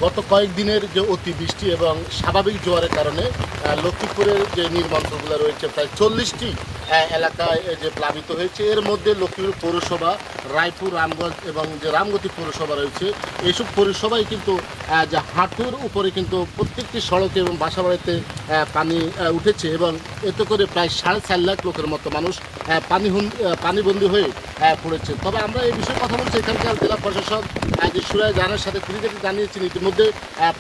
গত কয়েকদিনের যে অতিবৃষ্টি এবং স্বাভাবিক জোয়ারের কারণে লক্ষ্মীপুরের যে নির্মাণগুলো রয়েছে প্রায় 40টি এলাকায় যে প্লাবিত হয়েছে। এর মধ্যে লক্ষ্মীপুর পৌরসভা, রায়পুর, রামগঞ্জ এবং যে রামগতি পৌরসভা রয়েছে, এইসব পৌরসভায় কিন্তু যে হাঁটুর উপরে কিন্তু প্রত্যেকটি সড়কে এবং বাসাবাড়িতে পানি উঠেছে এবং এতে করে প্রায় 4.5 লাখ লোকের মতো মানুষ পানিবন্দী হয়ে পড়েছে। তবে আমরা এই বিষয়ে কথা বলছি, এখানকার জেলা প্রশাসক যে সুরায় জানার সাথে খুঁটিনাটি জানিয়েছেন ইতিমধ্যে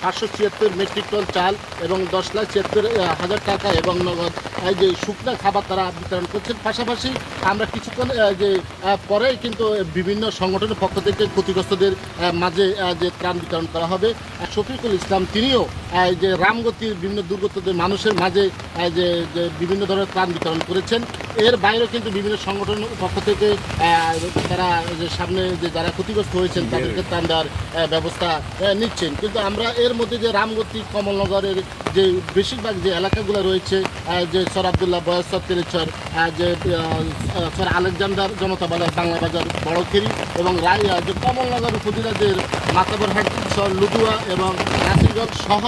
576 মেট্রিক টন চাল এবং 10,76,000 টাকা এবং নগদ যে শুকনা খাবার তারা বিতরণ করছেন। পাশাপাশি আমরা কিছুক্ষণ যে পরেই কিন্তু বিভিন্ন সংগঠনের পক্ষ থেকে ক্ষতিগ্রস্তদের মাঝে যে ত্রাণ বিতরণ করা হবে। শফিকুল ইসলাম তিনিও যে রামগতির বিভিন্ন দুর্গতদের মানুষের মাঝে যে বিভিন্ন ধরনের ত্রাণ বিতরণ করেছেন। এর বাইরেও কিন্তু বিভিন্ন সংগঠনের পক্ষ থেকে তারা যে সামনে যে যারা ক্ষতিগ্রস্ত হয়েছেন তাদেরকে ত্রাণ দেওয়ার ব্যবস্থা নিচ্ছেন। কিন্তু আমরা এর মধ্যে যে রামগতি, কমলনগরের যে বেশিরভাগ যে এলাকাগুলো রয়েছে, যে সর আবদুল্লাহ, বয়সর, তেলেছর, যে সর আলেকজান্ডার, জনতা বাজার, বাংলা বাজার, বড়খেরি এবং রাইয়া, যে কমলনগর উপজেলাদের মাতাবরহাট, সর লুদুয়া এবং নাসিরগঞ্জ সহ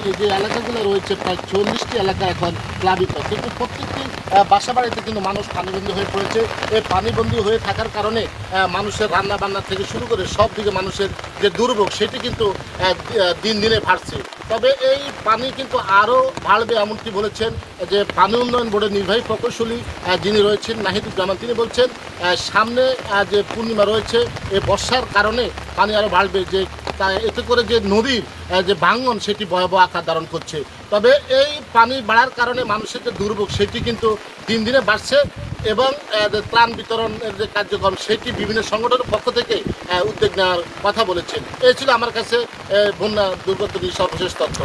এই যে এলাকাগুলো রয়েছে প্রায় 40টি এলাকা এখন প্লাবিত। কিন্তু প্রত্যেকটি বাসাবাড়িতে কিন্তু মানুষ পানিবন্দী হয়ে পড়েছে। এই পানিবন্দী হয়ে থাকার কারণে মানুষের রান্না বান্না থেকে শুরু করে সব দিকে মানুষের যে দুর্ভোগ সেটি কিন্তু দিন দিনে বাড়ছে। তবে এই পানি কিন্তু আরও বাড়বে এমনটি বলেছেন যে পানি উন্নয়ন বোর্ডের নির্বাহী প্রকৌশলী যিনি রয়েছেন নাহিদুজ্জামান, তিনি বলছেন সামনে যে পূর্ণিমা রয়েছে, এই বর্ষার কারণে পানি আরও বাড়বে, যে এতে করে যে নদীর যে ভাঙন সেটি ভয়াবহ আকার ধারণ করছে। তবে এই পানি বাড়ার কারণে মানুষের যে দুর্ভোগ সেটি কিন্তু দিন দিনে বাড়ছে এবং ত্রাণ বিতরণের যে কার্যক্রম সেটি বিভিন্ন সংগঠনের পক্ষ থেকে উদ্যোগ নেওয়ার কথা বলেছেন। এই ছিল আমার কাছে বন্যা দুর্গত সর্বশেষ তথ্য।